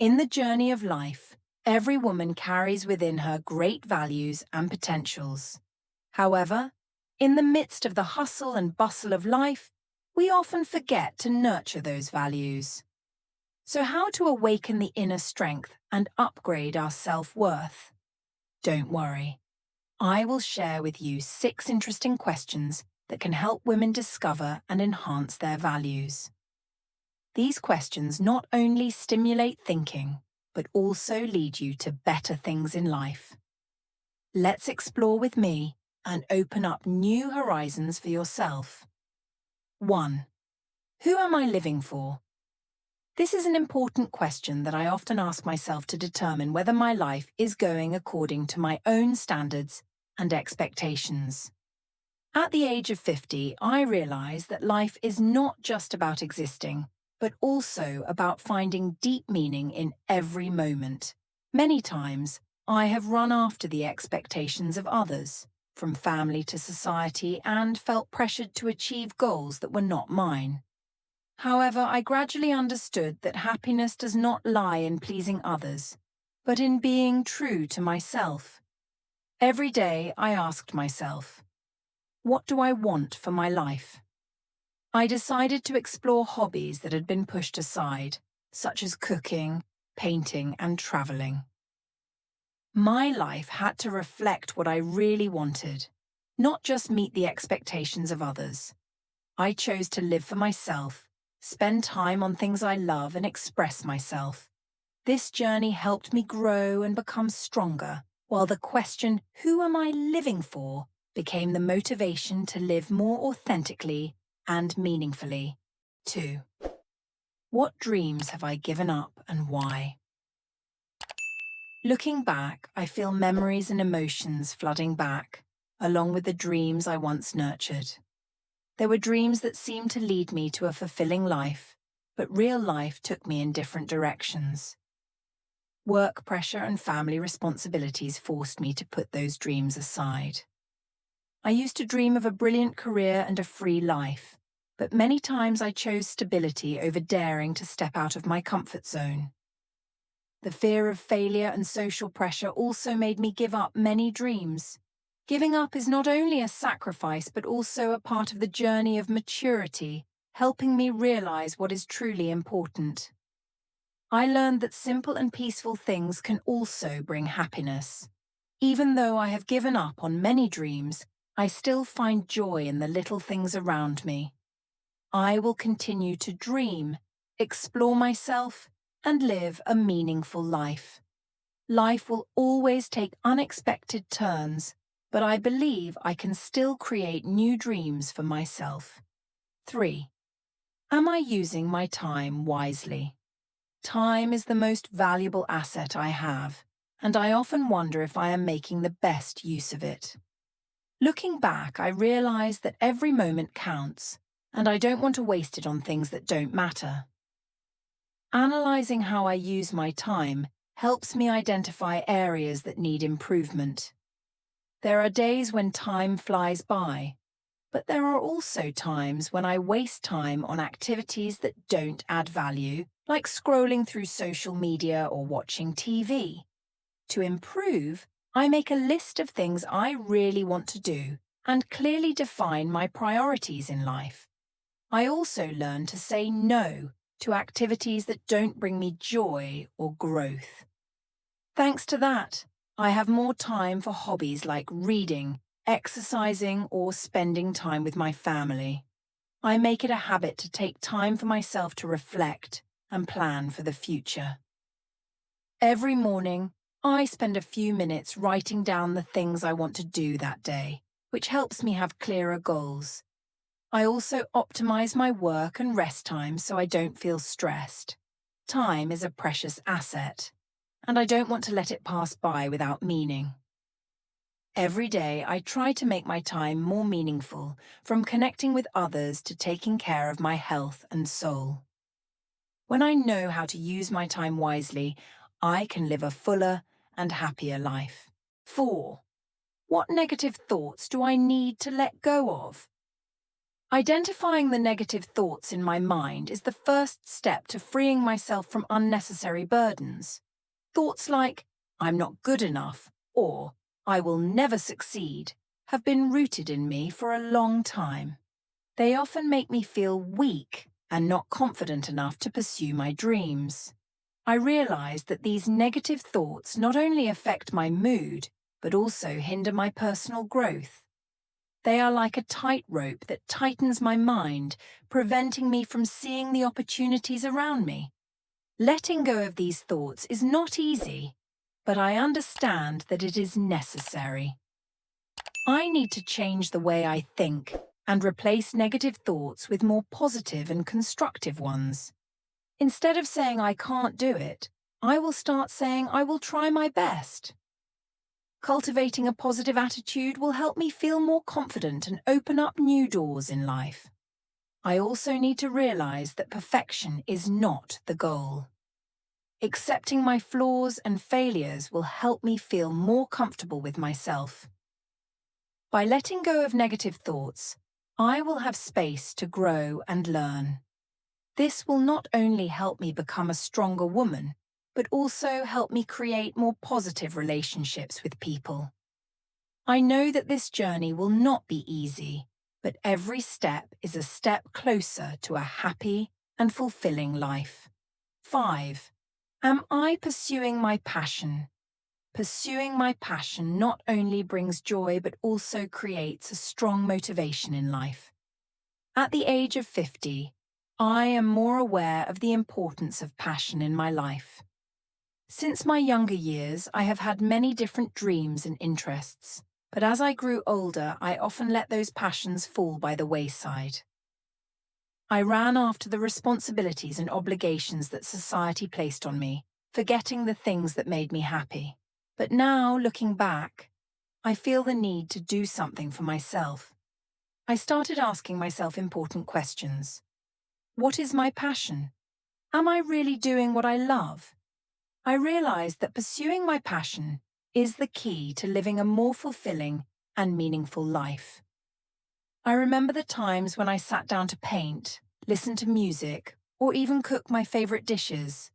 In the journey of life, every woman carries within her great values and potentials. However, in the midst of the hustle and bustle of life, we often forget to nurture those values. So how to awaken the inner strength and upgrade our self-worth? Don't worry. I will share with you 6 interesting questions that can help women discover and enhance their values. These questions not only stimulate thinking, but also lead you to better things in life. Let's explore with me and open up new horizons for yourself. 1. Who am I living for? This is an important question that I often ask myself to determine whether my life is going according to my own standards and expectations. At the age of 50, I realize that life is not just about existing, but also about finding deep meaning in every moment. Many times, I have run after the expectations of others, from family to society, and felt pressured to achieve goals that were not mine. However, I gradually understood that happiness does not lie in pleasing others, but in being true to myself. Every day I asked myself, what do I want for my life? I decided to explore hobbies that had been pushed aside, such as cooking, painting, and traveling. My life had to reflect what I really wanted, not just meet the expectations of others. I chose to live for myself, spend time on things I love, and express myself. This journey helped me grow and become stronger, while the question, who am I living for, became the motivation to live more authentically and meaningfully. 2. What dreams have I given up and why? Looking back, I feel memories and emotions flooding back, along with the dreams I once nurtured. There were dreams that seemed to lead me to a fulfilling life, but real life took me in different directions. Work pressure and family responsibilities forced me to put those dreams aside. I used to dream of a brilliant career and a free life, but many times I chose stability over daring to step out of my comfort zone. The fear of failure and social pressure also made me give up many dreams. Giving up is not only a sacrifice but also a part of the journey of maturity, helping me realize what is truly important. I learned that simple and peaceful things can also bring happiness. Even though I have given up on many dreams, I still find joy in the little things around me. I will continue to dream, explore myself, and live a meaningful life. Life will always take unexpected turns, but I believe I can still create new dreams for myself. 3. Am I using my time wisely? Time is the most valuable asset I have, and I often wonder if I am making the best use of it. Looking back, I realize that every moment counts, and I don't want to waste it on things that don't matter. Analyzing how I use my time helps me identify areas that need improvement. There are days when time flies by, but there are also times when I waste time on activities that don't add value, like scrolling through social media or watching TV. To improve, I make a list of things I really want to do and clearly define my priorities in life. I also learn to say no to activities that don't bring me joy or growth. Thanks to that, I have more time for hobbies like reading, exercising, or spending time with my family. I make it a habit to take time for myself to reflect and plan for the future. Every morning, I spend a few minutes writing down the things I want to do that day, which helps me have clearer goals. I also optimize my work and rest time so I don't feel stressed. Time is a precious asset, and I don't want to let it pass by without meaning. Every day, I try to make my time more meaningful, from connecting with others to taking care of my health and soul. When I know how to use my time wisely, I can live a fuller and happier life. 4. What negative thoughts do I need to let go of? Identifying the negative thoughts in my mind is the first step to freeing myself from unnecessary burdens. Thoughts like, I'm not good enough, or I will never succeed, have been rooted in me for a long time. They often make me feel weak and not confident enough to pursue my dreams. I realize that these negative thoughts not only affect my mood, but also hinder my personal growth. They are like a tightrope that tightens my mind, preventing me from seeing the opportunities around me. Letting go of these thoughts is not easy, but I understand that it is necessary. I need to change the way I think and replace negative thoughts with more positive and constructive ones. Instead of saying I can't do it, I will start saying I will try my best. Cultivating a positive attitude will help me feel more confident and open up new doors in life. I also need to realize that perfection is not the goal. Accepting my flaws and failures will help me feel more comfortable with myself. By letting go of negative thoughts, I will have space to grow and learn. This will not only help me become a stronger woman, but also help me create more positive relationships with people. I know that this journey will not be easy, but every step is a step closer to a happy and fulfilling life. 5. Am I pursuing my passion? Pursuing my passion not only brings joy but also creates a strong motivation in life. At the age of 50, I am more aware of the importance of passion in my life. Since my younger years, I have had many different dreams and interests, but as I grew older, I often let those passions fall by the wayside. I ran after the responsibilities and obligations that society placed on me, forgetting the things that made me happy. But now, looking back, I feel the need to do something for myself. I started asking myself important questions. What is my passion? Am I really doing what I love? I realized that pursuing my passion is the key to living a more fulfilling and meaningful life. I remember the times when I sat down to paint, listen to music, or even cook my favorite dishes.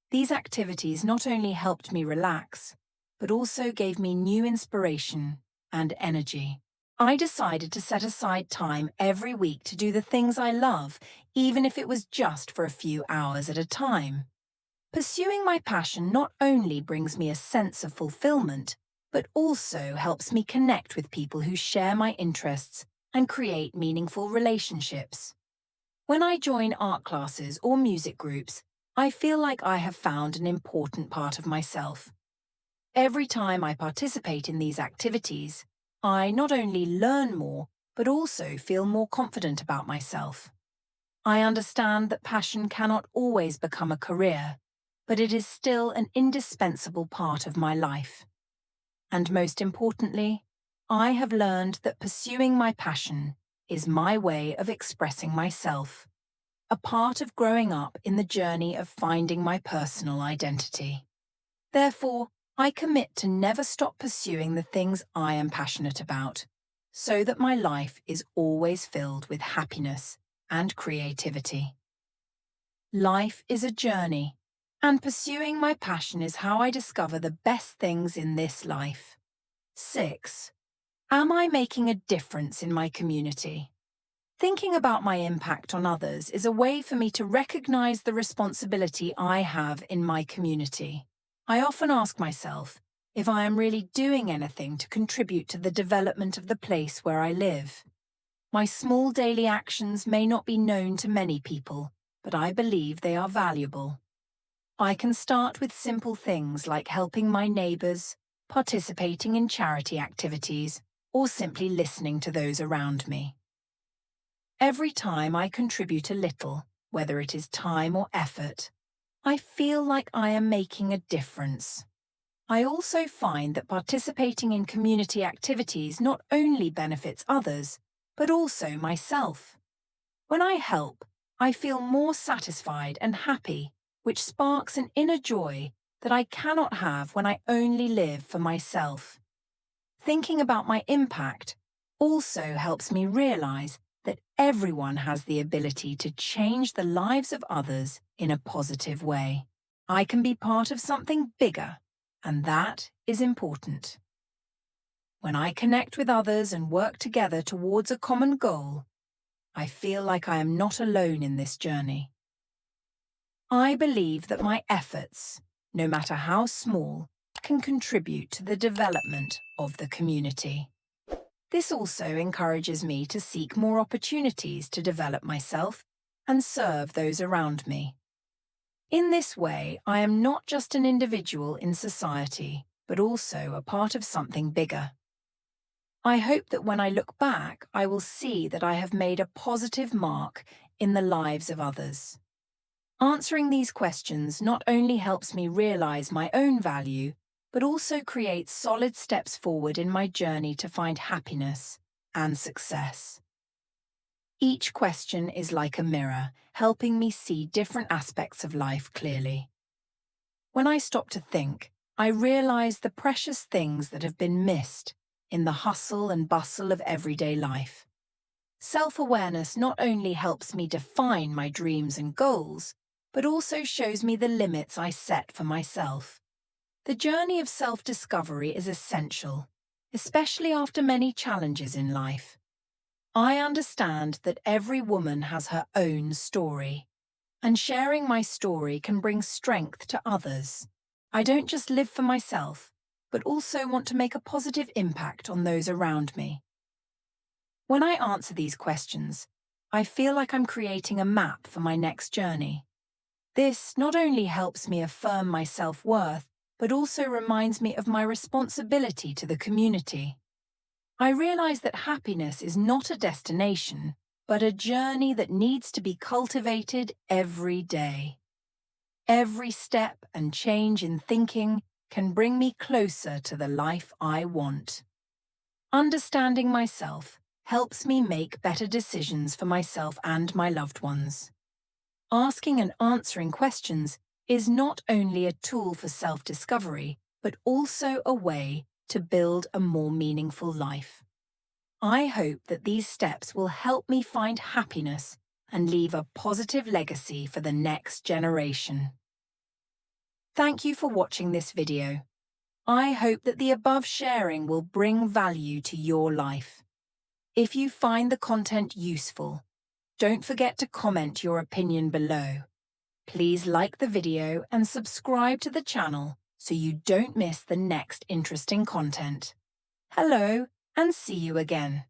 These activities not only helped me relax, but also gave me new inspiration and energy. I decided to set aside time every week to do the things I love, even if it was just for a few hours at a time. Pursuing my passion not only brings me a sense of fulfillment, but also helps me connect with people who share my interests and create meaningful relationships. When I join art classes or music groups, I feel like I have found an important part of myself. Every time I participate in these activities, I not only learn more, but also feel more confident about myself. I understand that passion cannot always become a career, but it is still an indispensable part of my life. And most importantly, I have learned that pursuing my passion is my way of expressing myself, a part of growing up in the journey of finding my personal identity. Therefore, I commit to never stop pursuing the things I am passionate about, so that my life is always filled with happiness and creativity. Life is a journey, and pursuing my passion is how I discover the best things in this life. 6. Am I making a difference in my community? Thinking about my impact on others is a way for me to recognize the responsibility I have in my community. I often ask myself if I am really doing anything to contribute to the development of the place where I live. My small daily actions may not be known to many people, but I believe they are valuable. I can start with simple things like helping my neighbors, participating in charity activities, or simply listening to those around me. Every time I contribute a little, whether it is time or effort, I feel like I am making a difference. I also find that participating in community activities not only benefits others, but also myself. When I help, I feel more satisfied and happy, which sparks an inner joy that I cannot have when I only live for myself. Thinking about my impact also helps me realize that everyone has the ability to change the lives of others in a positive way. I can be part of something bigger, and that is important. When I connect with others and work together towards a common goal, I feel like I am not alone in this journey. I believe that my efforts, no matter how small, can contribute to the development of the community. This also encourages me to seek more opportunities to develop myself and serve those around me. In this way, I am not just an individual in society, but also a part of something bigger. I hope that when I look back, I will see that I have made a positive mark in the lives of others. Answering these questions not only helps me realize my own value, but also creates solid steps forward in my journey to find happiness and success. Each question is like a mirror, helping me see different aspects of life clearly. When I stop to think, I realize the precious things that have been missed in the hustle and bustle of everyday life. Self-awareness not only helps me define my dreams and goals, but also shows me the limits I set for myself. The journey of self-discovery is essential, especially after many challenges in life. I understand that every woman has her own story, and sharing my story can bring strength to others. I don't just live for myself, but also want to make a positive impact on those around me. When I answer these questions, I feel like I'm creating a map for my next journey. This not only helps me affirm my self-worth, but also reminds me of my responsibility to the community. I realize that happiness is not a destination, but a journey that needs to be cultivated every day. Every step and change in thinking can bring me closer to the life I want. Understanding myself helps me make better decisions for myself and my loved ones. Asking and answering questions is not only a tool for self-discovery, but also a way to build a more meaningful life. I hope that these steps will help me find happiness and leave a positive legacy for the next generation. Thank you for watching this video. I hope that the above sharing will bring value to your life. If you find the content useful, don't forget to comment your opinion below. Please like the video and subscribe to the channel so you don't miss the next interesting content. Hello, and see you again.